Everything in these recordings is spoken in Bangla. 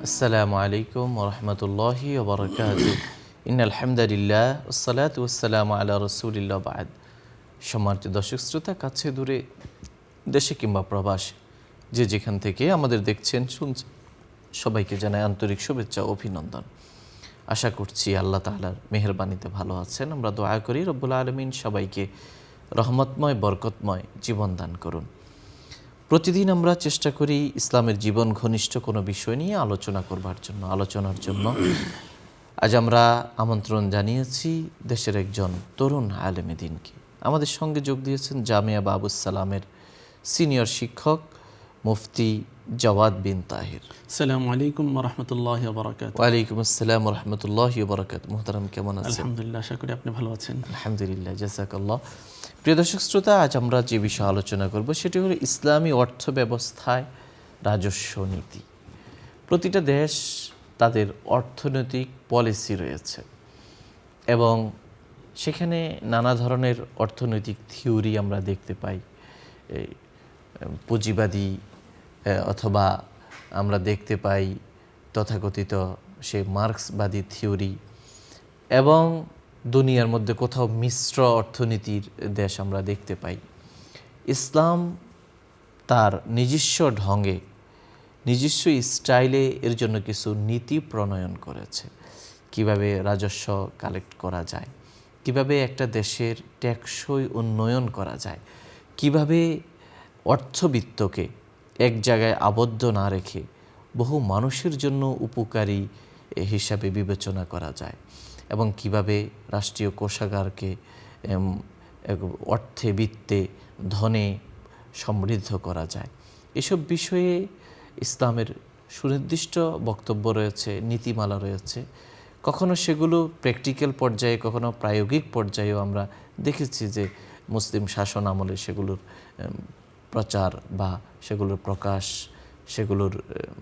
আসসালামু আলাইকুম ওয়া রাহমাতুল্লাহি ওয়া বারাকাতুহু। ইন্নাল হামদালিল্লাহ ওয়াস সালাতু ওয়াস সালামু আলা রাসূলিল্লাহ বা'দ। সম্মানিত দর্শক শ্রোতা, কাছে দূরে, দেশে কিংবা প্রবাসে, যে যেখান থেকে আমাদের দেখছেন শুনছেন, সবাইকে জানাই আন্তরিক শুভেচ্ছা ও অভিনন্দন। আশা করছি আল্লাহ তাআলার মেহেরবানিতে ভালো আছেন। আমরা দোয়া করি রব্বুল আলামিন সবাইকে রহমতময় বরকতময় জীবন দান করুন। প্রতিদিন আমরা চেষ্টা করি ইসলামের জীবন ঘনিষ্ঠ কোনো বিষয় নিয়ে আলোচনার জন্য আজ আমরা আমন্ত্রণ জানিয়েছি দেশের একজন তরুণ আলেমে দ্বীনকে। আমাদের সঙ্গে যোগ দিয়েছেন জামিয়া বাবুস সালামের সিনিয়র শিক্ষক মুফতি জাওয়াদ বিন তাহির। আসসালামু আলাইকুম ওয়া রাহমাতুল্লাহি ওয়া বারাকাতুহু। ওয়ালাইকুম আসসালাম ওয়া রাহমাতুল্লাহি ওয়া বারাকাতুহু। মুহতারাম, কেমন আছেন? আলহামদুলিল্লাহ, আশা করি আপনি ভালো আছেন। আলহামদুলিল্লাহ, জাযাকাল্লাহ। প্রিয় দর্শক শ্রোতা, আজ আমরা যে বিষয়ে আলোচনা করব সেটি হলো ইসলামী অর্থ ব্যবস্থায় রাজস্ব নীতি। প্রতিটা দেশ তাদের অর্থনৈতিক পলিসি রয়েছে এবং সেখানে নানা ধরনের অর্থনৈতিক থিওরি আমরা দেখতে পাই। পুঁজিবাদী অথবা আমরা দেখতে পাই তথাকথিত সে মার্ক্সবাদী থিওরি, এবং দুনিয়ার মধ্যে কোথাও মিশ্র অর্থনীতির দেশ আমরা দেখতে পাই। ইসলাম তার নিজস্ব ঢঙে, নিজস্ব স্টাইলে এর জন্য কিছু নীতি প্রণয়ন করেছে। কিভাবে রাজস্ব কালেক্ট করা যায়, কিভাবে একটা দেশের টেকসই উন্নয়ন করা যায়, কিভাবে অর্থবিত্তকে এক জায়গায় আবদ্ধ না রেখে বহু মানুষের জন্য উপকারী হিসাবে বিবেচনা করা যায়, এবং কিভাবে রাষ্ট্রীয় কোষাগারকে অর্থে বিত্তে ধনে সমৃদ্ধ করা যায়। এসব বিষয়ে ইসলামের সুনির্দিষ্ট বক্তব্য রয়েছে, নীতিমালা রয়েছে। কখনো সেগুলো প্র্যাকটিক্যাল পর্যায়ে, কখনো প্রায়োগিক পর্যায়েও আমরা দেখেছি যে মুসলিম শাসন আমলে সেগুলোর প্রচার বা সেগুলোর প্রকাশ, সেগুলোর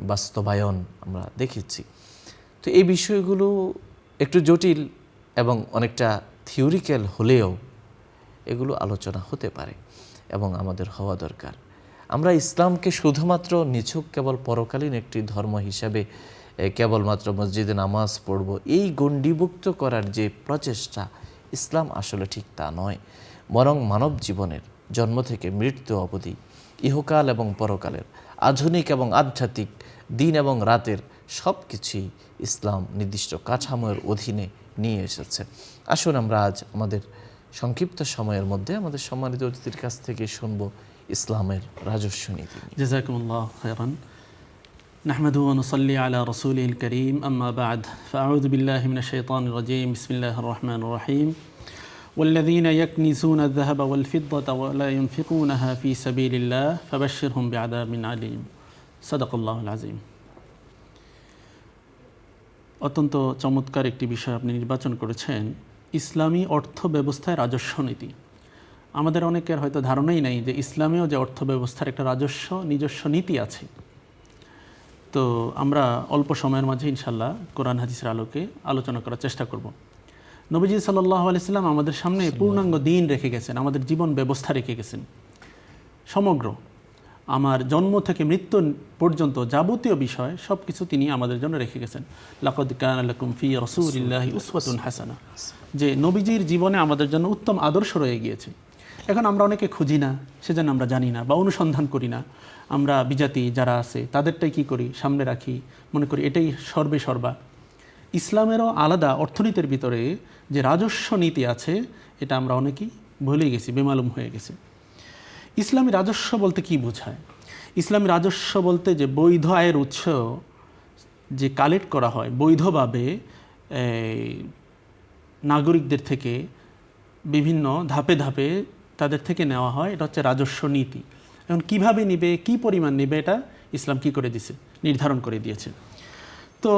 বাস্তবায়ন আমরা দেখেছি। তো এই বিষয়গুলো একটু জটিল এবং অনেকটা থিওরিক্যাল হলেও এগুলো আলোচনা হতে পারে এবং আমাদের হওয়া দরকার। আমরা ইসলামকে শুধুমাত্র নিছক কেবল পরকালীন একটি ধর্ম হিসাবে কেবলমাত্র মসজিদে নামাজ পড়ব, এই গণ্ডিভুক্ত করার যে প্রচেষ্টা, ইসলাম আসলে ঠিক তা নয়। বরং মানব জীবনের জন্ম থেকে মৃত্যু অবধি, ইহকাল এবং পরকালের, আধুনিক এবং আধ্যাত্মিক, দিন এবং রাতের সব কিছুই ইসলাম নির্দিষ্ট কাঠামোর অধীনে নিয়ে এসেছে। আসুন আমরা আজ আমাদের সংক্ষিপ্ত সময়ের মধ্যে আমাদের সম্মানিত অতিথির কাছ থেকে শুনব ইসলামের রাজস্ব নীতি। জাযাকুমুল্লাহু খায়রান। নাহমাদুহু ওয়া নুসাল্লি আলা রাসূলিল কারীম, আম্মা বা'দ। ফাআউযু বিল্লাহি মিনাশ শাইতানির রাজীম। বিসমিল্লাহির রাহমানির রাহিম। والذين يكنزون الذهب والفضة ولا ينفقونها في سبيل الله فبشرهم بعذاب عليم। صدق الله العظيم। অত্যন্ত চমৎকার একটি বিষয় আপনি নির্বাচন করেছেন, ইসলামী অর্থ ব্যবস্থায় রাজস্ব নীতি। আমাদের অনেকের হয়তো ধারণাই নাই যে ইসলামীয় যে অর্থ ব্যবস্থার একটা রাজস্ব নিজস্ব নীতি আছে। তো আমরা অল্প সময়ের মাঝে ইনশাল্লাহ কোরআন হাদিসের আলোকে আলোচনা করার চেষ্টা করব। নবীজি সাল্লাল্লাহু আলাইহি সাল্লাম আমাদের সামনে পূর্ণাঙ্গ দিন রেখে গেছেন, আমাদের জীবন ব্যবস্থা রেখে গেছেন। সমগ্র আমার জন্ম থেকে মৃত্যু পর্যন্ত যাবতীয় বিষয় সব কিছু তিনি আমাদের জন্য রেখে গেছেন। লাকাদ কানা লাকুম ফি রাসূলিল্লাহি উসওয়াতুন হাসানাহ, যে নবীজির জীবনে আমাদের জন্য উত্তম আদর্শ রয়ে গিয়েছে। এখন আমরা অনেকে খুঁজি না, সেজন্য আমরা জানি না বা অনুসন্ধান করি না। আমরা বিজাতি যারা আছে তাদেরটাই কি করি, সামনে রাখি, মনে করি এটাই সর্বে সর্বা। ইসলামেরও আলাদা অর্থনীতির ভিতরে যে রাজস্ব নীতি আছে, এটা আমরা অনেকেই ভুলে গেছি, বেমালুম হয়ে গেছে। ইসলামী রাজস্ব বলতে কি বোঝায়? ইসলামী রাজস্ব বলতে যে বৈধ আয়ের উৎস যে কালেক্ট করা হয় বৈধভাবে নাগরিকদের থেকে, বিভিন্ন ধাপে ধাপে তাদের থেকে নেওয়া হয়, এটা হচ্ছে রাজস্ব নীতি। এখন কীভাবে নিবে, কী পরিমাণ নিবে, এটা ইসলাম কী করে দিয়েছে, নির্ধারণ করে দিয়েছে। তো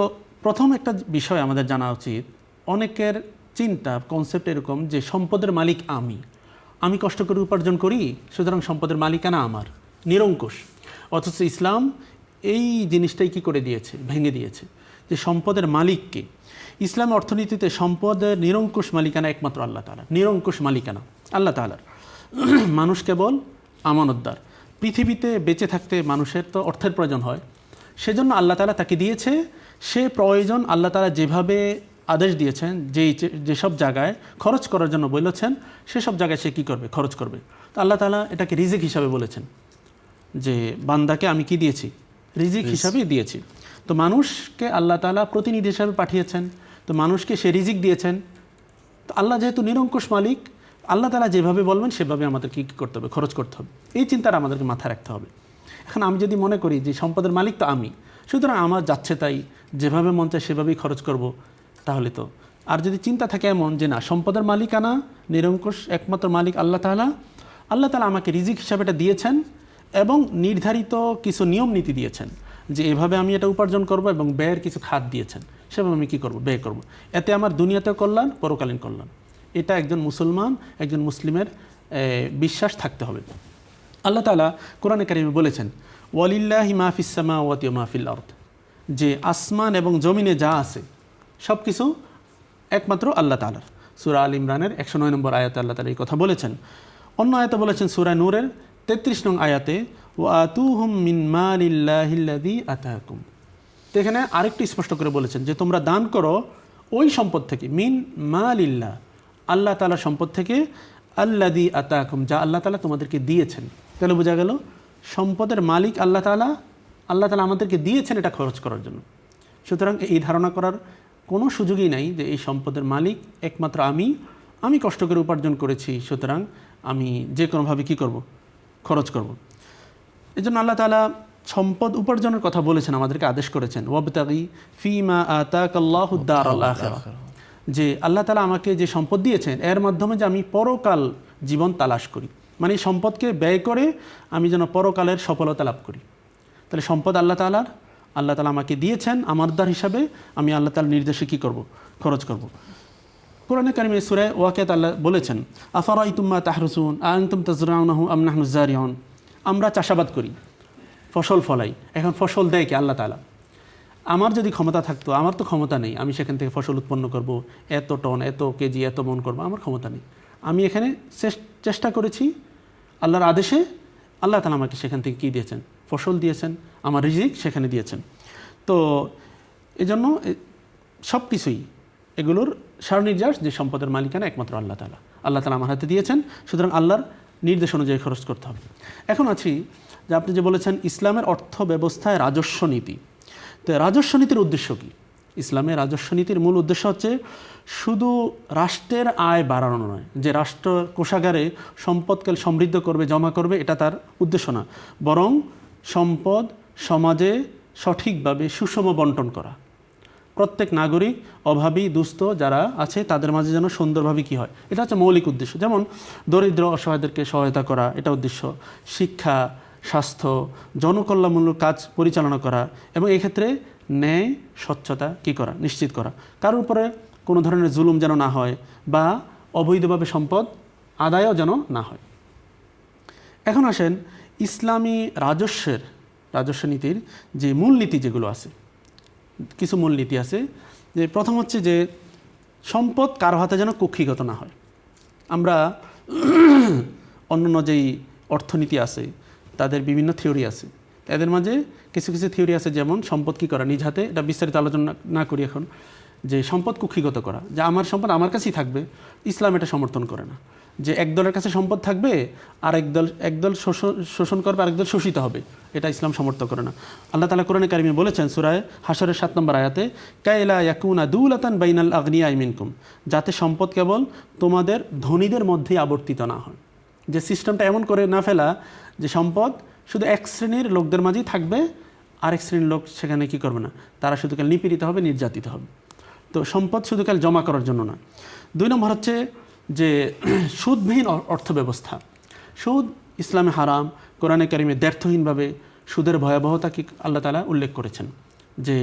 প্রথম একটা বিষয় আমাদের জানা উচিত, অনেকের চিন্তা কনসেপ্ট এরকম যে সম্পদের মালিক আমি কষ্ট করে উপার্জন করি, সুতরাং সম্পদের মালিকানা আমার, নিরঙ্কুশ। অথচ ইসলাম এই জিনিসটাই কি করে দিয়েছে, ভেঙে দিয়েছে, যে সম্পদের মালিককে। ইসলাম অর্থনীতিতে সম্পদের নিরঙ্কুশ মালিকানা একমাত্র আল্লাহ তাআলা, নিরঙ্কুশ মালিকানা আল্লাহ তাআলার। মানুষ কেবল আমানতদার। পৃথিবীতে বেঁচে থাকতে মানুষের তো অর্থের প্রয়োজন হয়, সেজন্য আল্লাহ তাআলা তাকে দিয়েছে, সে প্রয়োজন আল্লাহ তাআলা যেভাবে আদেশ দিয়েছেন, যেসব জায়গায় খরচ করার জন্য বলেছেন সেসব জায়গায় সে কী করবে, খরচ করবে। তো আল্লাহ তাআলা এটাকে রিজিক হিসাবে বলেছেন, যে বান্দাকে আমি কি দিয়েছি, রিজিক হিসাবেই দিয়েছি। তো মানুষকে আল্লাহ তাআলা প্রতিনিধি হিসাবে পাঠিয়েছেন, তো মানুষকে সে রিজিক দিয়েছেন। তো আল্লাহ যেহেতু নিরঙ্কুশ মালিক, আল্লাহ তাআলা যেভাবে বলবেন সেভাবে আমাদেরকে কী করতে হবে, খরচ করতে হবে। এই চিন্তাটা আমাদেরকে মাথায় রাখতে হবে। এখন আমি যদি মনে করি যে সম্পদের মালিক তো আমি, সুতরাং আমার যাচ্ছে তাই যেভাবে মন চায় সেভাবেই খরচ করব, তাহলে তো, আর যদি চিন্তা থাকে এমন যে না, সম্পদের মালিকানা নিরঙ্কুশ একমাত্র মালিক আল্লাহ তাআলা, আল্লাহ তাআলা আমাকে রিজিক হিসাবে এটা দিয়েছেন এবং নির্ধারিত কিছু নিয়ম নীতি দিয়েছেন যে এভাবে আমি এটা উপার্জন করব, এবং ব্যয়ের কিছু খাত দিয়েছেন, সেভাবে আমি কী করব, ব্যয় করব। এতে আমার দুনিয়াতেও কল্যাণ, পরকালীন কল্যাণ। এটা একজন মুসলমান, একজন মুসলিমের বিশ্বাস থাকতে হবে। আল্লাহ তাআলা কোরআনে কারিমে বলেছেন, ওয়ালিল্লাহি মা ফিস সামাওয়াতি ওয়া মা ফিল আরদ, যে আসমান এবং জমিনে যা আছে সব কিছু একমাত্র আল্লাহ তাআলার। সূরা আল ইমরানের 109 নম্বর আয়াতে আল্লাহ তাআলা এই কথা বলেছেন। অন্য আয়াতে বলেছেন সূরা নূরের 33 নং আয়াতে, ওয়া আতুহুম মিন মালিল্লাহিল্লাযী আতাকুম। তো এখানে আরেকটু স্পষ্ট করে বলেছেন যে তোমরা দান করো ওই সম্পদ থেকে, মিন মালিল্লাহ, আল্লাহ তাআলার সম্পদ থেকে, আল্লাযী আতাকুম, যা আল্লাহ তাআলা তোমাদেরকে দিয়েছেন। তাহলে বোঝা গেল সম্পদের মালিক আল্লাহ তাআলা, আল্লাহ তাআলা আমাদেরকে দিয়েছেন এটা খরচ করার জন্য। সুতরাং এই ধারণা করার কোনো সুযোগই নাই যে এই সম্পদের মালিক একমাত্র আমি কষ্ট করে উপার্জন করেছি, সুতরাং আমি যে কোনোভাবে কী করব, খরচ করব। এই জন্য আল্লাহ তাআলা সম্পদ উপার্জনের কথা বলেছেন, আমাদেরকে আদেশ করেছেন, ওয়াবতাগি ফীমা আতাকাল্লাহুদ দারাল আখিরাহ, যে আল্লাহ তাআলা আমাকে যে সম্পদ দিয়েছেন এর মাধ্যমে যে আমি পরকাল জীবন তালাশ করি, মানে এই সম্পদকে ব্যয় করে আমি যেন পরকালের সফলতা লাভ করি। তাহলে সম্পদ আল্লাহ তাআলার, আল্লাহ তাআলা আমাকে দিয়েছেন আমানতদার হিসাবে, আমি আল্লাহ তাআলার নির্দেশে কী করব, খরচ করব। কোরআনে কারিমে সূরা ওয়াকিয়াত আল্লাহ বলেছেন, আফারাইতুম মা তাহরুসুন আনতুম তাজরাউনাহু আম নাহনু যারিউন, আমরা চাষাবাদ করি, ফসল ফলাই, এখন ফসল দেয় কি আল্লাহ তাআলা। আমার যদি ক্ষমতা থাকতো, আমার তো ক্ষমতা নেই, আমি সেখান থেকে ফসল উৎপন্ন করব, এত টন, এত কেজি, এত মন করব, আমার ক্ষমতা নেই। আমি এখানে চেষ্টা করেছি আল্লাহর আদেশে, আল্লাহ তাআলা আমাকে সেখান থেকে কী দিয়েছেন, ফসল দিয়েছেন, আমার রিজিক সেখানে দিয়েছেন। তো এজন্য সব কিছুই এগুলোর সারনির্যাস যে সম্পদের মালিকানা একমাত্র আল্লাহ তাআলা, আল্লাহ তাআলা আমার হাতে দিয়েছেন, সুতরাং আল্লাহর নির্দেশ অনুযায়ী খরচ করতে হবে। এখন আছি যে আপনি যে বলেছেন ইসলামের অর্থ ব্যবস্থায় রাজস্ব নীতি, তো রাজস্ব নীতির উদ্দেশ্য কী? ইসলামের রাজস্ব নীতির মূল উদ্দেশ্য হচ্ছে শুধু রাষ্ট্রের আয় বাড়ানো নয়, যে রাষ্ট্র কোষাগারে সম্পদকে সমৃদ্ধ করবে, জমা করবে, এটা তার উদ্দেশ্য না, বরং সম্পদ সমাজে সঠিকভাবে সুষম বন্টন করা, প্রত্যেক নাগরিক, অভাবী, দুস্থ যারা আছে তাদের মাঝে যেন সুন্দরভাবে কী হয়, এটা হচ্ছে মৌলিক উদ্দেশ্য। যেমন দরিদ্র অসহায়দেরকে সহায়তা করা, এটা উদ্দেশ্য। শিক্ষা, স্বাস্থ্য, জনকল্যাণমূলক কাজ পরিচালনা করা, এবং এক্ষেত্রে ন্যায় স্বচ্ছতা কী করা, নিশ্চিত করা, কারোর উপরে কোনো ধরনের জুলুম যেন না হয় বা অবৈধভাবে সম্পদ আদায়ও যেন না হয়। এখন আসেন ইসলামী রাজস্ব নীতির যে মূলনীতি যেগুলো আছে, কিছু মূলনীতি আছে। যে প্রথম হচ্ছে যে সম্পদ কারো হাতে যেন কুক্ষিগত না হয়। আমরা অন্যান্য যেই অর্থনীতি আছে তাদের বিভিন্ন থিওরি আছে, এদের মাঝে কিছু কিছু থিওরি আছে, যেমন সম্পদ কী করা নিজ হাতে, এটা বিস্তারিত আলোচনা না করি এখন, যে সম্পদ কুক্ষিগত করা, যে আমার সম্পদ আমার কাছেই থাকবে, ইসলাম এটা সমর্থন করে না। যে এক দলের কাছে সম্পদ থাকবে আর একদল শোষণ করবে, আরেকদল শোষিত হবে, এটা ইসলাম সমর্থন করে না। আল্লাহ তাআলা কোরআনে কারিমে বলেছেন সূরা হাশরের 7 নম্বর আয়াতে, কাইলা ইয়াকুনা দুলাতান বাইনাল আগনিয়া মিনকুম, যাতে সম্পদ কেবল তোমাদের ধনীদের মধ্যেই আবর্তিত না হয়। যে সিস্টেমটা এমন করে না ফেলা যে সম্পদ শুধু এক শ্রেণীর লোকদের মাঝেই থাকবে, আরেক শ্রেণীর লোক সেখানে কী করবে না, তারা শুধু কাল নিপীড়িত হবে, নির্যাতিত হবে। তো সম্পদ শুধু কাল জমা করার জন্য না। 2 নম্বর হচ্ছে যে সুদবিহীন অর্থব্যবস্থা। সুদ ইসলামে হারাম, কোরআনে কারিমে দ্ব্যর্থহীনভাবে সুদের ভয়াবহতাকে আল্লাহ তাআলা উল্লেখ করেছেন, যে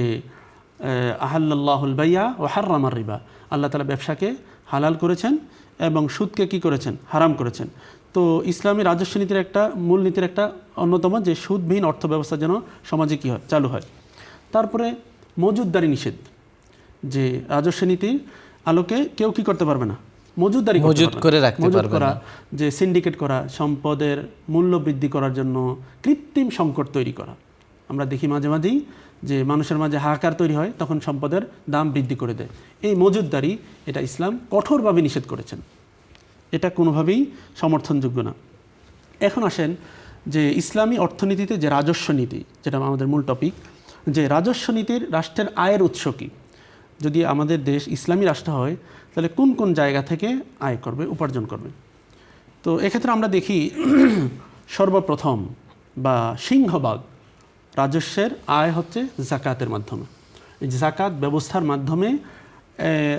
আহাল্লাল্লাহুল বাইয়া ওয়া হাররামার রিবা, আল্লাহ তাআলা ব্যবসাকে হালাল করেছেন এবং সুদকে কী করেছেন, হারাম করেছেন। তো ইসলামী রাজস্ব নীতির একটা মূলনীতির একটা অন্যতম যে সুদবিহীন অর্থব্যবস্থা যেন সমাজে কী হয়, চালু হয়। তারপরে মজুদদারি নিষেধ, যে রাজস্ব নীতির আলোকে কেউ কী করতে পারবে না, মজুদদারি করা, যে সিন্ডিকেট করা, সম্পদের মূল্য বৃদ্ধি করার জন্য কৃত্রিম সংকট তৈরি করা, আমরা দেখি মাঝে মাঝেই যে মানুষের মাঝে হাহাকার তৈরি হয়, তখন সম্পদের দাম বৃদ্ধি করে দেয়। এই মজুদদারি এটা ইসলাম কঠোরভাবে নিষেধ করেছেন, এটা কোনোভাবেই সমর্থনযোগ্য না। এখন আসেন যে ইসলামী অর্থনীতিতে যে রাজস্ব নীতি, যেটা আমাদের মূল টপিক, যে রাজস্ব নীতির রাষ্ট্রের আয়ের উৎস কী। যদি আমাদের দেশ ইসলামী রাষ্ট্র হয় তাহলে কোন কোন জায়গা থেকে আয় করবে, উপার্জন করবে। তো এক্ষেত্রে আমরা দেখি সর্বপ্রথম বা সিংহভাগ রাজস্বের আয় হচ্ছে জাকাতের মাধ্যমে। এই জাকাত ব্যবস্থার মাধ্যমে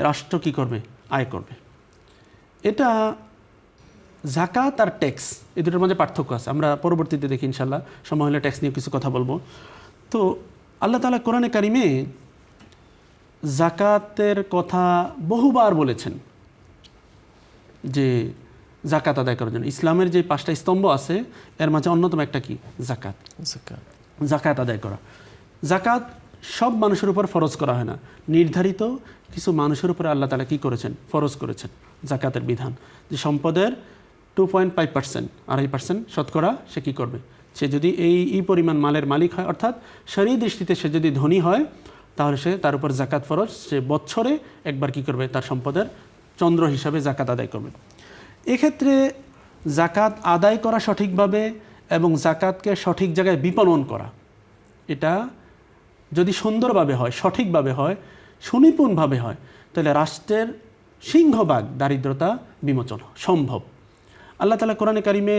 রাষ্ট্র কী করবে, আয় করবে। এটা জাকাত আর ট্যাক্স এই দুটোর মধ্যে পার্থক্য আছে, আমরা পরবর্তীতে দেখি ইনশাল্লাহ, সময় হলে ট্যাক্স নিয়ে কিছু কথা বলবো। তো আল্লাহ তাআলা কোরআনে কারিমে জাকাতের কথা বহুবার বলেছেন যে জাকাত আদায় করার জন্য। ইসলামের যে 5টা স্তম্ভ আছে এর মাঝে অন্যতম একটা কি, জাকাত। জাকাত আদায় করা। জাকাত সব মানুষের উপর ফরজ করা হয় না, নির্ধারিত কিছু মানুষের উপরে আল্লাহ তাআলা কী করেছেন, ফরজ করেছেন জাকাতের বিধান। যে সম্পদের 2.5%, 2.5% শতকরা সে কী করবে, সে যদি এই পরিমাণ মালের মালিক হয়, অর্থাৎ শরীয়ী দৃষ্টিতে সে যদি ধনী হয়, তাহলে সে তার উপর জাকাত ফরজ, সে বছরে একবার কী করবে, তার সম্পদের চন্দ্র হিসাবে জাকাত আদায় করবে। এক্ষেত্রে জাকাত আদায় করা সঠিকভাবে এবং জাকাতকে সঠিক জায়গায় বিপণন করা, এটা যদি সুন্দরভাবে হয়, সঠিকভাবে হয়, সুনিপুণভাবে হয়, তাহলে রাষ্ট্রের সিংহভাগ দারিদ্রতা বিমোচন সম্ভব। আল্লাহ তাআলা কোরআনে কারিমে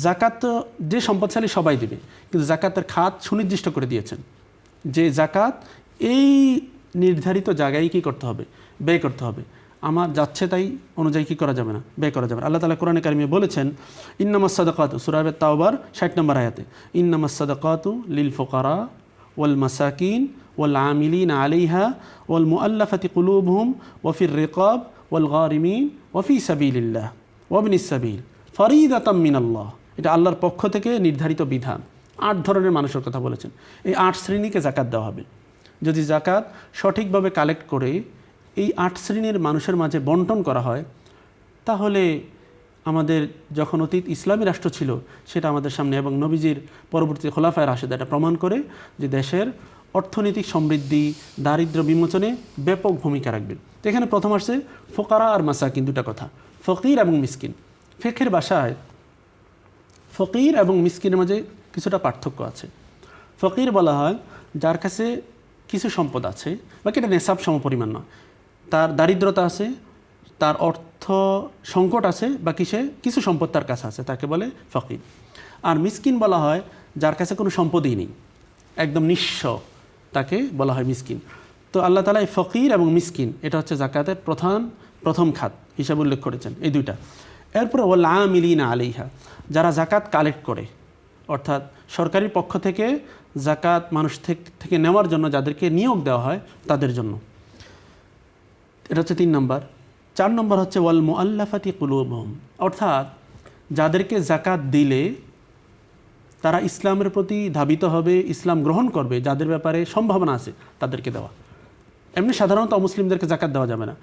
জাকাত যে সম্পদশালী সবাই দেবে, কিন্তু জাকাতের খাত সুনির্দিষ্ট করে দিয়েছেন যে জাকাত এই নির্ধারিত জায়গায় কী করতে হবে, ব্যয় করতে হবে। আমার যাচ্ছে তাই অনুযায়ী কী করা যাবে না, ব্যয় করা যাবে না। আল্লাহ তাআলা কোরআনে কারিমে বলেছেন ইন্নামাস সাদাকাতু, সূরা তাওবার 60 নম্বর আয়াতে, ইন্নামাস সাদাকাতু লিল ফুকারা ওয়াল মাসাকিন ওয়াল আমিলিন আলাইহা ওয়াল মুআল্লাফাতি কুলুবুহুম ওয়া ফির রিকাব ওয়াল গারিমিন ওয়া ফি সাবিলিল্লাহ ওয়া ইবনিস সাবিল ফরিদাতাম মিনাল্লাহ। এটা আল্লাহর পক্ষ থেকে নির্ধারিত বিধান। 8 ধরনের মানুষের কথা বলেছেন। এই 8 শ্রেণীকে জাকাত দেওয়া হবে। যদি জাকাত সঠিকভাবে কালেক্ট করে এই 8 শ্রেণীর মানুষের মাঝে বন্টন করা হয়, তাহলে আমাদের যখন অতীত ইসলামী রাষ্ট্র ছিল সেটা আমাদের সামনে, এবং নবীজির পরবর্তী খোলাফায়ে রাশেদ এটা প্রমাণ করে যে দেশের অর্থনৈতিক সমৃদ্ধি, দারিদ্র্য বিমোচনে ব্যাপক ভূমিকা রাখবে। তো এখানে প্রথম আসছে ফোকারা আর মাসাকিন, দুটা কথা, ফকির এবং মিসকিন। ফিকহের ভাষায় ফকির এবং মিসকিনের মাঝে কিছুটা পার্থক্য আছে। ফকির বলা হয় যার কাছে কিছু সম্পদ আছে, বাকি এটা নেশাব সমপরিমাণ নয়, তার দারিদ্রতা আছে, তার অর্থ সংকট আছে, বাকি সে কিছু সম্পদ তার কাছে আছে, তাকে বলে ফকির। আর মিসকিন বলা হয় যার কাছে কোনো সম্পদই নেই, একদম নিঃস্ব, তাকে বলা হয় মিসকিন। তো আল্লাহ তাআলা এই ফকির এবং মিসকিন এটা হচ্ছে জাকাতের প্রথম খাত হিসাবে উল্লেখ করেছেন, এই দুইটা। এরপরে ওয়াল আমিলিনা আলাইহা, যারা জাকাত কালেক্ট করে, অর্থাৎ সরকারি পক্ষ থেকে জাকাত মানুষ থেকে নেওয়ার জন্য যাদেরকে নিয়োগ দেওয়া হয় তাদের জন্য, এটা হচ্ছে 3 নম্বর। 4 নম্বর হচ্ছে ওয়াল মুআল্লাফাতি কুলুবুহুম, অর্থাৎ যাদেরকে জাকাত দিলে তারা ইসলামের প্রতি ধাবিত হবে, ইসলাম গ্রহণ করবে, যাদের ব্যাপারে সম্ভাবনা আছে তাদেরকে দেওয়া। এমনি সাধারণত অমুসলিমদেরকে জাকাত দেওয়া যাবে না,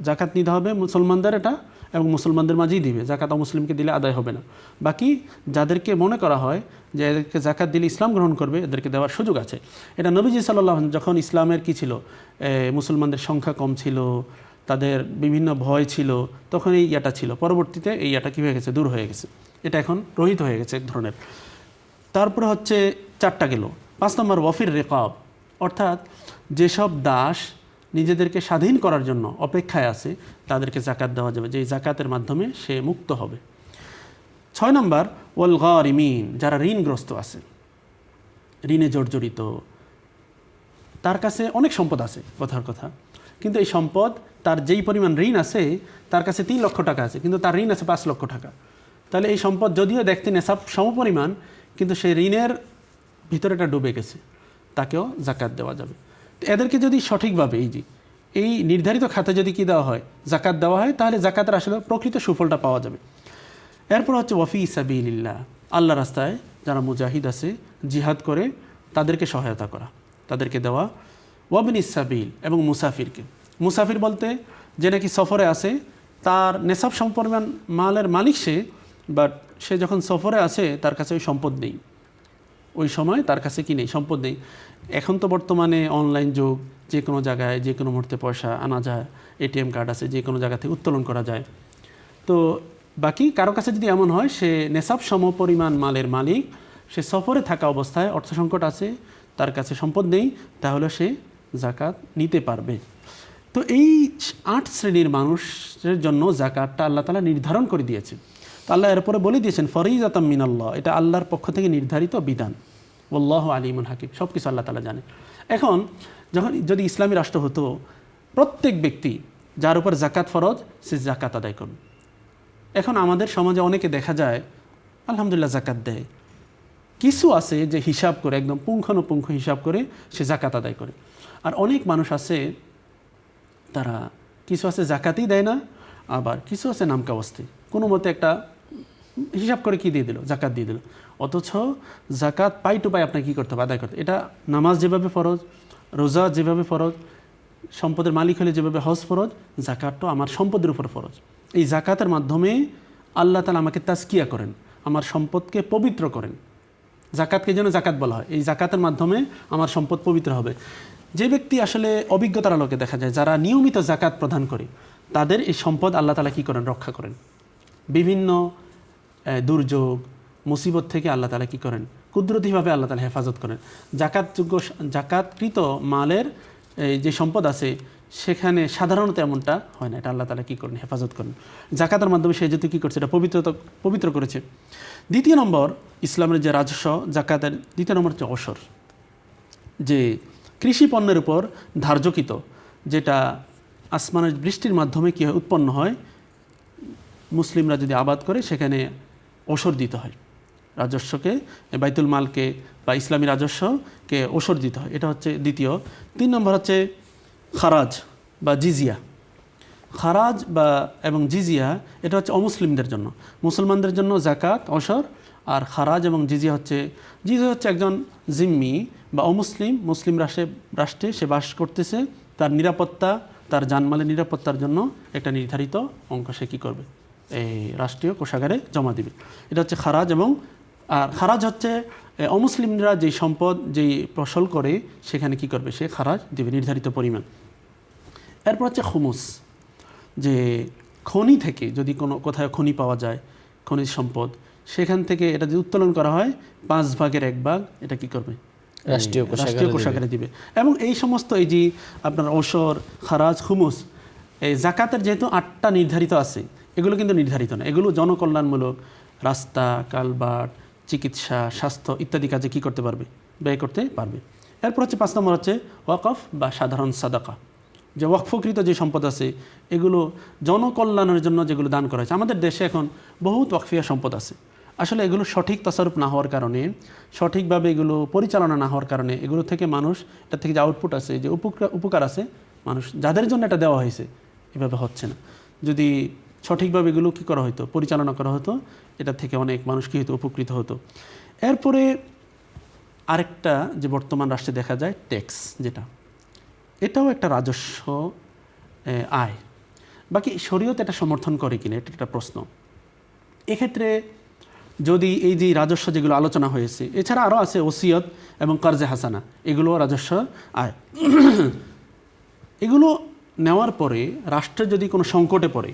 জাকাত নিতে হবে মুসলমানদের, এটা এবং মুসলমানদের মাঝেই দিবে, জাকাত অমুসলিমকে দিলে আদায় হবে না। বাকি যাদেরকে মনে করা হয় যে এদেরকে জাকাত দিলে ইসলাম গ্রহণ করবে, এদেরকে দেওয়ার সুযোগ আছে। এটা নবীজি সাল্লাল্লাহু আলাইহি ওয়াসাল্লাম যখন ইসলামের কি ছিল, মুসলমানদের সংখ্যা কম ছিল, তাদের বিভিন্ন ভয় ছিল, তখন এই ইয়াটা ছিল। পরবর্তীতে এই ইয়াটা কী হয়ে গেছে, দূর হয়ে গেছে, এটা এখন রহিত হয়ে গেছে এক ধরনের। তারপরে হচ্ছে 4টা গেল। 5 নম্বর ওয়াফির রিকাব, অর্থাৎ যেসব দাস নিজেদেরকে স্বাধীন করার জন্য অপেক্ষায় আছে তাদেরকে জাকাত দেওয়া যাবে, যে জাকাতের মাধ্যমে সে মুক্ত হবে। 6 নম্বর ওয়াল গারিমিন, যারা ঋণগ্রস্ত আছে, ঋণে জর্জরিত, তার কাছে অনেক সম্পদ আছে কথার কথা, কিন্তু এই সম্পদ তার যেই পরিমাণ ঋণ আছে, তার কাছে 3 লক্ষ টাকা আছে, কিন্তু তার ঋণ আছে 5 লক্ষ টাকা। তাহলে এই সম্পদ যদিও দেখতে নেশাব সমপরিমাণ, কিন্তু সেই ঋণের ভিতরে এটা ডুবে গেছে, তাকেও জাকাত দেওয়া যাবে। এদেরকে যদি সঠিকভাবে এই নির্ধারিত খাতে যদি কি দেওয়া হয়, জাকাত দেওয়া হয়, তাহলে জাকাতের আসলে প্রকৃত সুফলটা পাওয়া যাবে। এরপর হচ্ছে ওয়াফি সাবিলিল্লাহ, আল্লাহ রাস্তায় যারা মুজাহিদ আছে, জিহাদ করে, তাদেরকে সহায়তা করা, তাদেরকে দেওয়া। ওয়াবনিস সাবিল, এবং মুসাফিরকে। মুসাফির বলতে যে নাকি সফরে আছে, তার নেশাব সমপরিমাণ মালের মালিক সে, বাট সে যখন সফরে আছে তার কাছে ওই সম্পদ নেই, ওই সময় তার কাছে কি নেই, সম্পদ নেই। এখন তো বর্তমানে অনলাইন যুগ, যে কোনো জায়গায় যে কোনো মুহূর্তে পয়সা আনা যায়, এটিএম কার্ড আছে, যে কোনো জায়গা থেকে উত্তোলন করা যায়। তো বাকি কারো কাছে যদি এমন হয় সে নেশাব সম পরিমাণ মালের মালিক, সে সফরে থাকা অবস্থায় অর্থ সংকট আছে, তার কাছে সম্পদ নেই, তাহলে সে জাকাত নিতে পারবে। তো এই 8 শ্রেণীর মানুষের জন্য জাকাতটা আল্লাহ তাআলা নির্ধারণ করে দিয়েছে। তো আল্লাহ এরপরে বলে দিয়েছেন ফরিজাতাম মিনাল্লাহ, এটা আল্লাহর পক্ষ থেকে নির্ধারিত বিধান। ওয়াল্লাহু আলিমুন হাকিম, সব কিছু আল্লাহ তাআলা জানে। এখন যদি ইসলামী রাষ্ট্র হতো, প্রত্যেক ব্যক্তি যার উপর জাকাত ফরজ সে জাকাত আদায় করবে। এখন আমাদের সমাজে অনেকে দেখা যায় আলহামদুলিল্লাহ জাকাত দেয়, কিছু আছে যে হিসাব করে একদম পুঙ্খানুপুঙ্খ হিসাব করে সে জাকাত আদায় করে। আর অনেক মানুষ আছে তারা কিছু আছে জাকাতই দেয় না, আবার কিছু আছে নামকাওয়াস্তে কোনো মতে একটা হিসাব করে কি দিয়ে দিল, জাকাত দিয়ে দিল। অথচ জাকাত পাই টু পাই আপনাকে কী করতে হবে, আদায় করতে। এটা নামাজ যেভাবে ফরজ, রোজা যেভাবে ফরজ, সম্পদের মালিক হলে যেভাবে হজ ফরজ, জাকাতটাও আমার সম্পদের উপর ফরজ। এই জাকাতের মাধ্যমে আল্লাহ তাআলা আমাকে তাজকিয়া করেন, আমার সম্পদকে পবিত্র করেন। জাকাতকে যেন জাকাত বলা হয়, এই জাকাতের মাধ্যমে আমার সম্পদ পবিত্র হবে। যে ব্যক্তি আসলে অভিজ্ঞতার আলোকে দেখা যায় যারা নিয়মিত জাকাত প্রদান করে, তাদের এই সম্পদ আল্লাহ তাআলা কী করেন, রক্ষা করেন। বিভিন্ন দুর্যোগ মুসিবত থেকে আল্লাহ তাআলা কী করেন, কুদরতিভাবে আল্লাহ তাআলা হেফাজত করেন। জাকাতকৃত মালের যে সম্পদ আছে সেখানে সাধারণত এমনটা হয় না, এটা আল্লাহ তাআলা কী করেন, হেফাজত করেন। জাকাতের মাধ্যমে সে যেহেতু কী করছে, এটা পবিত্র করেছে। দ্বিতীয় নম্বর, ইসলামের যে রাজস্ব জাকাতের দ্বিতীয় নম্বর হচ্ছে অসর, যে কৃষি পণ্যের উপর ধার্যকৃত, যেটা আসমানের বৃষ্টির মাধ্যমে কী হয়, উৎপন্ন হয়, মুসলিমরা যদি আবাদ করে সেখানে ওসর দিতে হয়। রাজস্বকে, বাইতুল মালকে বা ইসলামী রাজস্বকে ওসর দিতে হয়, এটা হচ্ছে দ্বিতীয়। 3 নম্বর হচ্ছে খারাজ বা জিজিয়া। খারাজ বা এবং জিজিয়া এটা হচ্ছে অমুসলিমদের জন্য, মুসলমানদের জন্য জাকাত, ওসর। আর খারাজ এবং জিজিয়া হচ্ছে একজন জিম্মি বা অমুসলিম, মুসলিম রাষ্ট্রে সে বাস করতেছে, তার নিরাপত্তা, তার জানমালের নিরাপত্তার জন্য একটা নির্ধারিত অঙ্ক সে কী করবে, এই রাষ্ট্রীয় কোষাগারে জমা দিবে। এটা হচ্ছে খারাজ। এবং আর খারাজ হচ্ছে অমুসলিমরা যেই সম্পদ, যেই ফসল করে সেখানে কি করবে, সে খারাজ দেবে নির্ধারিত পরিমাণ। এরপর হচ্ছে খুমুস, যে খনি থেকে যদি কোথায় খনি পাওয়া যায়, খনিজ সম্পদ, সেখান থেকে এটা যদি উত্তোলন করা হয় 5 ভাগের 1 ভাগ এটা কি করবে, রাষ্ট্রীয় কোষাগারে দিবে। এবং এই সমস্ত এই যে আপনার ওসর, খারাজ, খুমুস, এই জাকাতের যেহেতু 8টা নির্ধারিত আছে, এগুলো কিন্তু নির্ধারিত না, এগুলো জনকল্যাণমূলক, রাস্তা, কালভার্ট, চিকিৎসা, স্বাস্থ্য ইত্যাদি কাজে কী করতে পারবে, ব্যয় করতে পারবে। এরপর হচ্ছে 5 নম্বর হচ্ছে ওয়াকফ বা সাধারণ সাদাকা, যে ওয়াকফকৃত যে সম্পদ আছে এগুলো জনকল্যাণের জন্য যেগুলো দান করা হয়েছে। আমাদের দেশে এখন বহুত ওয়াকফিয়া সম্পদ আছে, আসলে এগুলো সঠিক তাসারুফ না হওয়ার কারণে, সঠিকভাবে এগুলো পরিচালনা না হওয়ার কারণে, এগুলো থেকে মানুষ, এটা থেকে যে আউটপুট আছে, যে উপকার আছে, মানুষ যাদের জন্য এটা দেওয়া হয়েছে এভাবে হচ্ছে না। যদি সঠিকভাবে এগুলো কী করা হতো, পরিচালনা করা হতো, এটা থেকে অনেক মানুষ কী হতো, উপকৃত হতো। এরপরে আরেকটা যে বর্তমান রাষ্ট্রে দেখা যায় ট্যাক্স, যেটা এটাও একটা রাজস্ব আয়। বাকি শরীয়ত এটা সমর্থন করে কিনা এটা একটা প্রশ্ন। এক্ষেত্রে যদি এই যে রাজস্ব যেগুলো আলোচনা হয়েছে, এছাড়া আরও আছে ওসিয়ত এবং কর্জে হাসানা, এগুলো রাজস্ব আয়। এগুলো নেওয়ার পরে রাষ্ট্র যদি কোনো সংকটে পড়ে,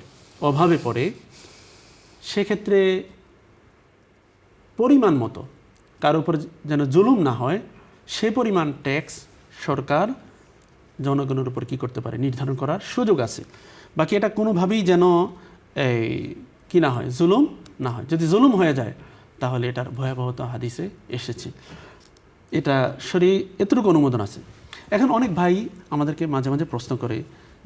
অভাবে পড়ে, সেক্ষেত্রে পরিমাণ মতো কার উপর যেন জুলুম না হয়, সে পরিমাণ ট্যাক্স সরকার জনগণের উপর কী করতে পারে, নির্ধারণ করার সুযোগ আছে। বাকি এটা কোনোভাবেই যেন কি না হয়, জুলুম না হয়। যদি জুলুম হয়ে যায় তাহলে এটার ভয়াবহতা হাদিসে এসেছে, এটা এতটুকু অনুমোদন আছে। এখন অনেক ভাই আমাদেরকে মাঝে মাঝে প্রশ্ন করে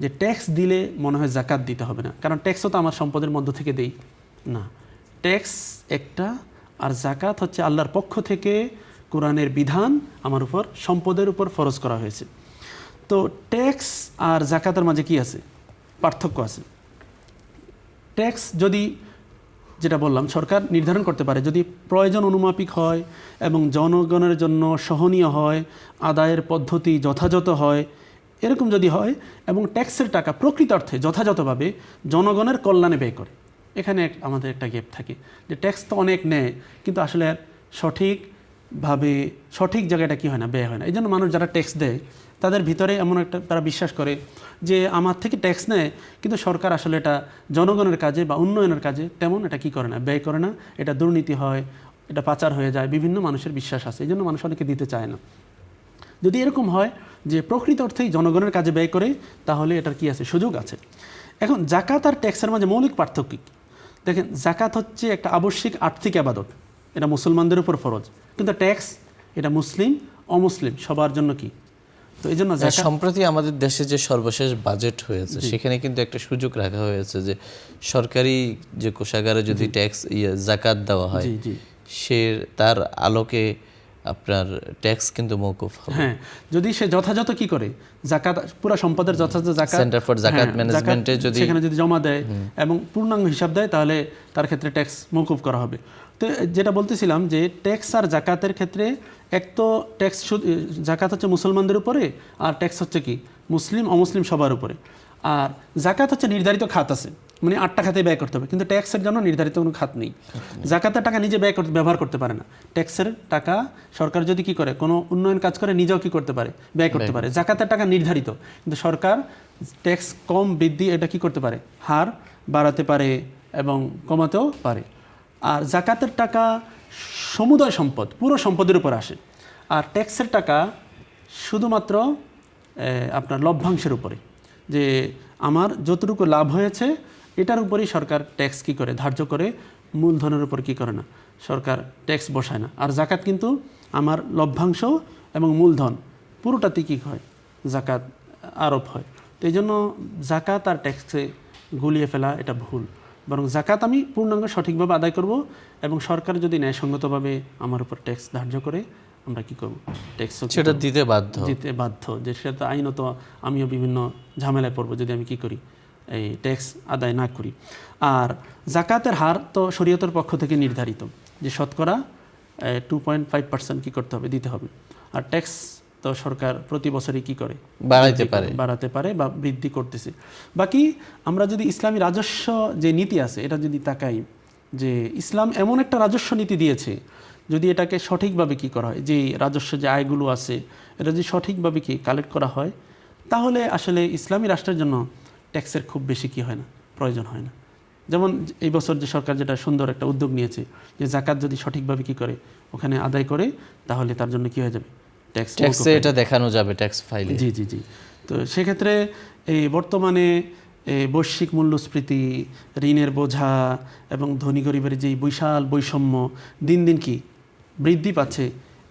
যে ট্যাক্স দিলে মনে হয় জাকাত দিতে হবে না, কারণ ট্যাক্সও তো আমার সম্পদের মধ্য থেকে দেই না। ট্যাক্স একটা, আর জাকাত হচ্ছে আল্লাহর পক্ষ থেকে কোরআনের বিধান আমার উপর, সম্পদের উপর ফরজ করা হয়েছে। তো ট্যাক্স আর জাকাতের মাঝে কি আছে, পার্থক্য আছে। ট্যাক্স যদি, যেটা বললাম, সরকার নির্ধারণ করতে পারে, যদি প্রয়োজন অনুমাপিক হয় এবং জনগণের জন্য সহনীয় হয়, আদায়ের পদ্ধতি যথাযথ হয়, এরকম যদি হয় এবং ট্যাক্সের টাকা প্রকৃত অর্থে যথাযথভাবে জনগণের কল্যাণে ব্যয় করে। এখানে আমাদের একটা গ্যাপ থাকে যে ট্যাক্স তো অনেক নেয় কিন্তু আসলে সঠিক ভাবে সঠিক জায়গাটা কি হয় না, ব্যয় হয় না। এই জন্য মানুষ যারা ট্যাক্স দেয় তাদের ভিতরে এমন একটা তারা বিশ্বাস করে যে আমার থেকে ট্যাক্স নেয়, কিন্তু সরকার আসলে এটা জনগণের কাজে বা উন্নয়নের কাজে তেমন এটা কি করে না, ব্যয় করে না। এটা দুর্নীতি হয়, এটা পাচার হয়ে যায়, বিভিন্ন মানুষের বিশ্বাস আছে। এই জন্য মানুষ অনেকে দিতে চায় না। যদি এরকম হয় যে প্রকৃত অর্থেই জনগণের কাজে ব্যয় করে, তাহলে এটার কি আছে, সুযোগ আছে। এখন জাকাত আর ট্যাক্সের মাঝে মৌলিক পার্থক্য কি? দেখেন, জাকাত হচ্ছে একটা আবশ্যিক আর্থিক আবাদত, এটা মুসলমানদের উপর ফরজ। কিন্তু ট্যাক্স এটা মুসলিম অমুসলিম সবার জন্য কি। তো এই জন্য সম্প্রতি আমাদের দেশে যে সর্বশেষ বাজেট হয়েছে সেখানে কিন্তু একটা সুযোগ রাখা হয়েছে যে সরকারি যে কোষাগারে যদি ট্যাক্স জাকাত দেওয়া হয়, সে তার আলোকে আপনার ট্যাক্স কিন্তু মওকুফ হবে। হ্যাঁ, যদি সে যথাযথ কি করে, জাকাত পুরো সম্পদের যথাযথ জাকাত সেন্টার ফর জাকাত ম্যানেজমেন্টে যদি সেখানে যদি জমা দেয় এবং পূর্ণাঙ্গ হিসাব দেয়, তাহলে তার ক্ষেত্রে ট্যাক্স মওকুফ করা হবে। তো যেটা বলতেছিলাম যে ট্যাক্স আর জাকাতের ক্ষেত্রে এক তো ট্যাক্স জাকাত হচ্ছে মুসলমানদের উপরে, আর ট্যাক্স হচ্ছে কি মুসলিম অমুসলিম সবার উপরে। আর জাকাত হচ্ছে নির্ধারিত খাত আছে, মানে 8টা খাতে ব্যয় করতে হবে, কিন্তু ট্যাক্সের জন্য নির্ধারিত কোনো খাত নেই। জাকাতের টাকা নিজে ব্যবহার করতে পারে না। ট্যাক্সের টাকা সরকার যদি কি করে, কোনো উন্নয়ন কাজ করে, নিজেও কি করতে পারে, ব্যয় করতে পারে। জাকাতের টাকা নির্ধারিত, কিন্তু সরকার ট্যাক্স কম বৃদ্ধি এটা কি করতে পারে, হার বাড়াতে পারে এবং কমাতেও পারে। আর জাকাতের টাকা সমুদয় সম্পদ, পুরো সম্পদের উপর আসে। আর ট্যাক্সের টাকা শুধুমাত্র আপনার লভ্যাংশের উপরে, যে আমার যতটুকু লাভ হয়েছে এটার উপরেই সরকার ট্যাক্স কি করে ধার্য করে, মূলধনের উপর কি করে না, সরকার ট্যাক্স বসায় না। আর জাকাত কিন্তু আমার লভ্যাংশ এবং মূলধন পুরোটাতে কী হয়, জাকাত আরোপ হয়। তো এই জন্য জাকাত আর ট্যাক্সে গুলিয়ে ফেলা এটা ভুল। বরং জাকাত আমি পূর্ণাঙ্গ সঠিকভাবে আদায় করব, এবং সরকার যদি ন্যায়সঙ্গতভাবে আমার উপর ট্যাক্স ধার্য করে, আমরা কি করব, ট্যাক্স সেটা দিতে বাধ্য, যে সেটা আইনত আমিও বিভিন্ন ঝামেলায় পড়বো যদি আমি কি করি, এই ট্যাক্স আদায় না করি। আর জাকাতের হার তো শরীয়তের পক্ষ থেকে নির্ধারিত, যে শতকরা 2.5% কি করতে হবে, দিতে হবে। আর ট্যাক্স তো সরকার প্রতি বছরই কি করে, বাড়াতে পারে বা বৃদ্ধি করতেছে। বাকি আমরা যদি ইসলামী রাজস্ব যে নীতি আছে এটা যদি তাকাই, যে ইসলাম এমন একটা রাজস্ব নীতি দিয়েছে, যদি এটাকে সঠিকভাবে কি করা হয়, যে রাজস্ব যে আয়গুলো আছে এটা যদি সঠিকভাবে কি কালেক্ট করা হয়, তাহলে আসলে ইসলামী রাষ্ট্রের জন্য ট্যাক্সের খুব বেশি কি হয় না, প্রয়োজন হয় না। যেমন এই বছর যে সরকার যেটা সুন্দর একটা উদ্যোগ নিয়েছে, যে জাকাত যদি সঠিকভাবে কি করে ওখানে আদায় করে, তাহলে তার জন্য কি হয়ে যাবে, ট্যাক্সে এটা দেখানো যাবে ট্যাক্স ফাইলে। জি। তো সেক্ষেত্রে এই বর্তমানে বৈশ্বিক মূল্যস্ফীতি, ঋণের বোঝা এবং ধনী গরিবের যেই বিশাল বৈষম্য দিন দিন কি বৃদ্ধি পাচ্ছে,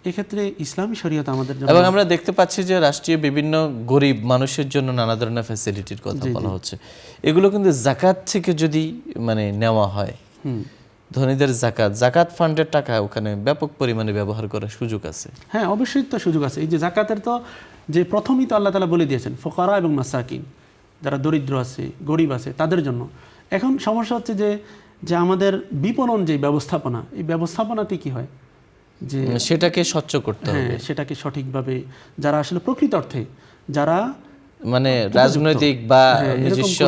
এক্ষেত্রে ইসলামী শরীয়ত আমাদের জন্য, এবং আমরা দেখতে পাচ্ছি যে রাষ্ট্রীয় বিভিন্ন গরিব মানুষের জন্য নানা ধরনের ফ্যাসিলিটির কথা বলা হচ্ছে। এগুলো কিন্তু জাকাত থেকে যদি মানে নেওয়া হয়, ধনীদের জাকাত ফান্ডের টাকা ওখানে ব্যাপক পরিমাণে ব্যবহার করার সুযোগ আছে। হ্যাঁ, অবশ্যই তো সুযোগ আছে। এই যে জাকাতের তো যে প্রথমেই তো আল্লাহ তাআলা বলে দিয়েছেন ফুকারা এবং মাসাকিন, যারা দরিদ্র আছে গরিব আছে তাদের জন্য। এখন সমস্যা হচ্ছে যে আমাদের বিপণন যে ব্যবস্থাপনা, এই ব্যবস্থাপনাতে কি হয়, যে সেটাকে স্বচ্ছ করতে হবে, সেটাকে সঠিকভাবে যারা আসলে প্রকৃত অর্থে যারা মানে রাজনৈতিক বা নিজস্ব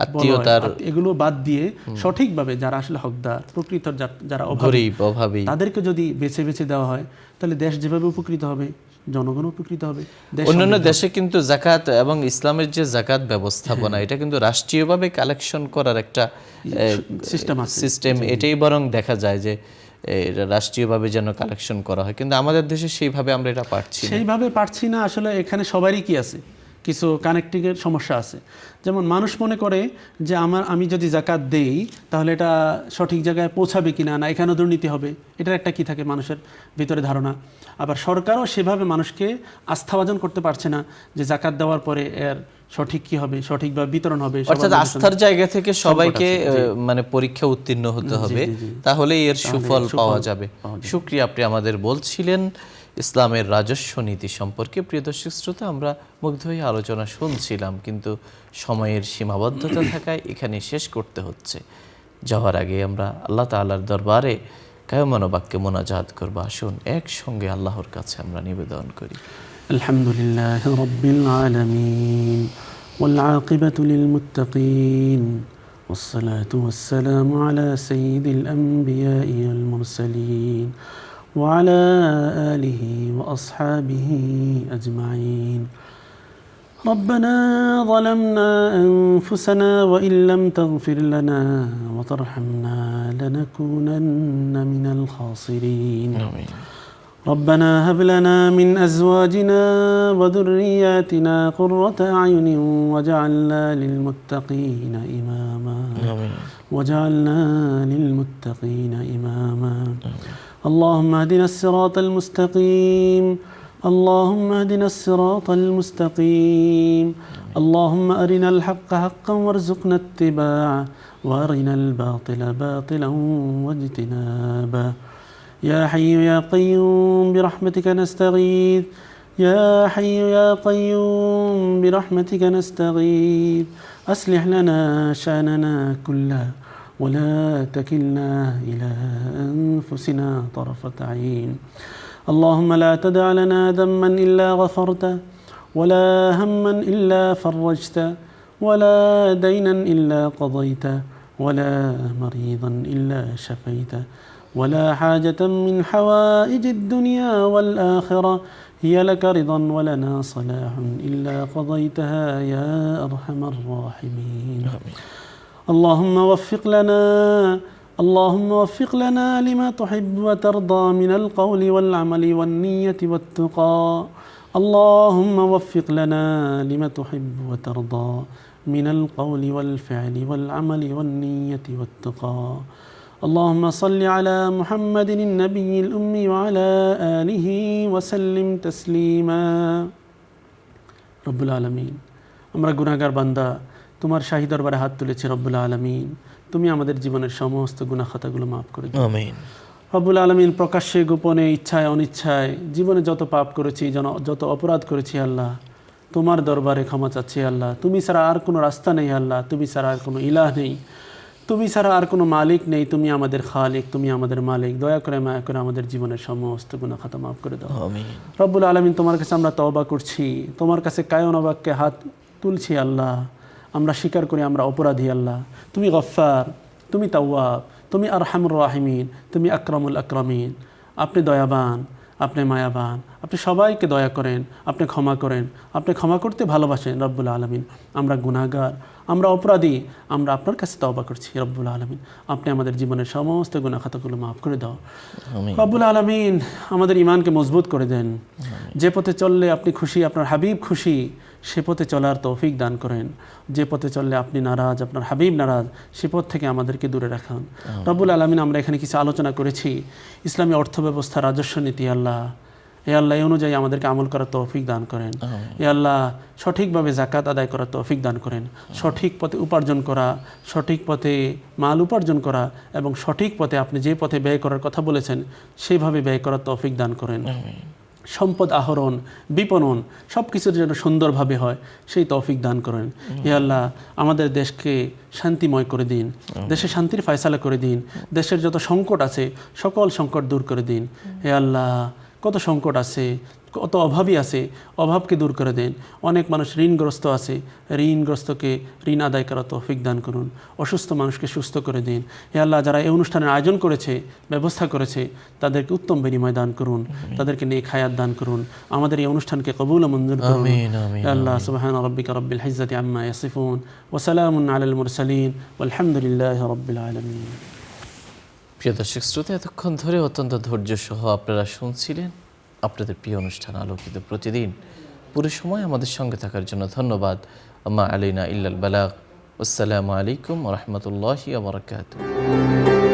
আত্মীয়তার এগুলো বাদ দিয়ে সঠিকভাবে যারা আসলে হকদার, প্রকৃত যারা অভাবী, তাদেরকে যদি বেছে বেছে দেওয়া হয়, তাহলে দেশ যেভাবে উপকৃত হবে, জনগণ উপকৃত হবে। অন্যান্য দেশে কিন্তু জাকাত এবং ইসলামের যে জাকাত ব্যবস্থাপনা, এটা কিন্তু রাষ্ট্রীয়ভাবে কালেকশন করার একটা সিস্টেম, এটাই বরং দেখা যায় যে রাষ্ট্রীয়ভাবে যেন কালেকশন করা হয়। কিন্তু আমাদের দেশে সেইভাবে আমরা এটা পারছি না। আসলে এখানে সবারই কি আছে, কিছু কানেক্টিংয়ের সমস্যা আছে। যেমন মানুষ মনে করে যে আমি যদি জাকাত দেই তাহলে এটা সঠিক জায়গায় পৌঁছাবে কিনা, না এখানেও দুর্নীতি হবে, এটার একটা কি থাকে মানুষের ভিতরে ধারণা। আবার সরকারও সেভাবে মানুষকে আস্থাভাজন করতে পারছে না যে জাকাত দেওয়ার পরে এর সঠিক কি হবে, সঠিকভাবে বিতরণ হবে। অর্থাৎ আস্থার জায়গা থেকে সবাইকে মানে পরীক্ষা উত্তীর্ণ হতে হবে, তাহলে এর সুফল পাওয়া যাবে। শুকরিয়া, আপনি আমাদের বলছিলেন ইসলামের রাজস্ব নীতি সম্পর্কে। প্রিয় দর্শক শ্রোতা, আমরা মুগ্ধ হয়ে আলোচনা শুনছিলাম, কিন্তু সময়ের সীমাবদ্ধতা থাকায় এখানে শেষ করতে হচ্ছে। যাওয়ার আগে আমরা আল্লাহ তাআলার দরবারে কায়মান বাক্যে মোনাজাত করব। আসুন একসঙ্গে আল্লাহর কাছে আমরা নিবেদন করি। আলহামদুলিল্লাহ রাব্বিল আলামিন ওয়াল আকিবাতু লিল মুত্তাকিন والصلاة والسلام على سيد الأنبياء والمرسلين وعلى آله وأصحابه أجمعين. ربنا ظلمنا أنفسنا وإن لم تغفر لنا وترحمنا لنكونن من الخاسرين. آمين. ربنا هب لنا من أزواجنا وذرياتنا قرة أعين واجعلنا للمتقين إماما. آمين. واجعلنا للمتقين إماما. اللهم اهدنا الصراط المستقيم. اللهم اهدنا الصراط المستقيم. اللهم أرنا الحق حقا وارزقنا اتباعه وأرنا الباطل باطلا واجتنابه. يا حي يا قيوم برحمتك نستغيث. يا حي يا قيوم برحمتك نستغيث. أصلح لنا شأننا كله ولا تكلنا إلى أنفسنا طرفة عين. اللهم لا تدع لنا ذنبا إلا غفرته ولا هما إلا فرجته ولا دينا إلا قضيته ولا مريضا إلا شفيته ولا حاجة من حوائج الدنيا والآخرة هي لك رضا ولنا صلاح إلا قضيتها يا أرحم الراحمين. اللهم وفق لنا لما تحب وترضى من القول والعمل والنية والتقى. اللهم وفق لنا لما تحب وترضى من القول والفعل والعمل والنية والتقى. اللهم صل على محمد النبي الأمي وعلى آله وسلم تسليما. রব্বুল আলামিন, আমরা গুনাহগার বান্দা তোমার শাহী দরবারে হাত তুলেছি। রব্বুল আলামিন, তুমি আমাদের জীবনের সমস্ত গুনাহ খাতাগুলো মাফ করে দাও। আমিন। রব্বুল আলামিন, প্রকাশ্যে গোপনে ইচ্ছায় অনিচ্ছায় জীবনে যত পাপ করেছি, যত অপরাধ করেছি আল্লাহ, তোমার দরবারে ক্ষমা চাচ্ছি আল্লাহ। তুমি ছাড়া আর কোনো রাস্তা নেই আল্লাহ, তুমি ছাড়া আর কোনো ইলাহ নেই, তুমি ছাড়া আর কোনো মালিক নেই। তুমি আমাদের খালিক, তুমি আমাদের মালিক। দয়া করে মায়া করে আমাদের জীবনের সমস্ত গুনাহ খাতা মাফ করে দাও। আমিন। রব্বুল আলামিন, তোমার কাছে আমরা তওবা করছি, তোমার কাছে কায়নবাক্যে হাত তুলছি আল্লাহ। আমরা স্বীকার করি আমরা অপরাধী আল্লাহ। তুমি গফফার, তুমি তাওয়াব, তুমি আরহামুর রাহিমিন, তুমি আকরামুল আকরামিন। আপনি দয়াবান, আপনি মায়াবান, আপনি সবাইকে দয়া করেন, আপনি ক্ষমা করেন, আপনি ক্ষমা করতে ভালোবাসেন। রব্বুল আলামিন, আমরা গুনাহগার, আমরা অপরাধী, আমরা আপনার কাছে তওবা করছি। রব্বুল আলামিন, আপনি আমাদের জীবনের সমস্ত গুনাহ খাতাগুলো মাফ করে দাও। রব্বুল আলামিন, আমাদের ঈমানকে মজবুত করে দেন। যে পথে চললে আপনি খুশি, আপনার হাবিব খুশি, সে পথে চলার তৌফিক দান করেন। যে পথে চললে আপনি নারাজ, আপনার হাবিব নারাজ, সে পথ থেকে আমাদেরকে দূরে রাখুন। রব্বুল আলামিন, আমরা এখানে কিছু আলোচনা করেছি ইসলামী অর্থব্যবস্থা, রাজস্ব নীতি। আল্লাহ, এ আল্লাহ, এই অনুযায়ী আমাদেরকে আমল করার তৌফিক দান করেন। এ আল্লাহ, সঠিকভাবে যাকাত আদায় করার তৌফিক দান করেন। সঠিক পথে উপার্জন করা, সঠিক পথে মাল উপার্জন করা এবং সঠিক পথে আপনি যে পথে ব্যয় করার কথা বলেছেন সেইভাবে ব্যয় করার তৌফিক দান করেন। সম্পদ আহরণ, বিপণন সব কিছুর যেন সুন্দরভাবে হয় সেই তৌফিক দান করেন। হে আল্লাহ, আমাদের দেশকে শান্তিময় করে দিন, দেশে শান্তির ফয়সালা করে দিন। দেশের যত সংকট আছে সকল সংকট দূর করে দিন। হে আল্লাহ, কত সংকট আছে, কত অভাবী আছে, অভাবকে দূর করে দেন। অনেক মানুষ ঋণগ্রস্ত আছে, ঋণগ্রস্তকে ঋণ আদায় করার তৌফিক দান করুন। অসুস্থ মানুষকে সুস্থ করে দিন। হে আল্লাহ, যারা এই অনুষ্ঠানের আয়োজন করেছে, ব্যবস্থা করেছে, তাদেরকে উত্তম বিনিময় দান করুন, তাদেরকে নেক হায়াত দান করুন। আমাদের এই অনুষ্ঠানকে কবুল ও মঞ্জুর করুন। আল্লাহ সুবহানা রাব্বিকা রাব্বিল ইজ্জাতি আম্মা ইয়াসিফুন ওয়া সালামুন আলাল মুরসালিন ওয়ালহামদুলিল্লাহি রাব্বিল আলামিন। প্রিয় দর্শক শ্রোতা, এতক্ষণ ধরে অত্যন্ত ধৈর্য সহ আপনারা শুনছিলেন আপনাদের প্রিয় অনুষ্ঠান আলোকিত প্রতিদিন। পুরো সময় আমাদের সঙ্গে থাকার জন্য ধন্যবাদ। আম্মা আলাইনা ইল্লাল বালাগ। আসসালামু আলাইকুম ওয়া রাহমাতুল্লাহি ওয়া বারাকাতুহু।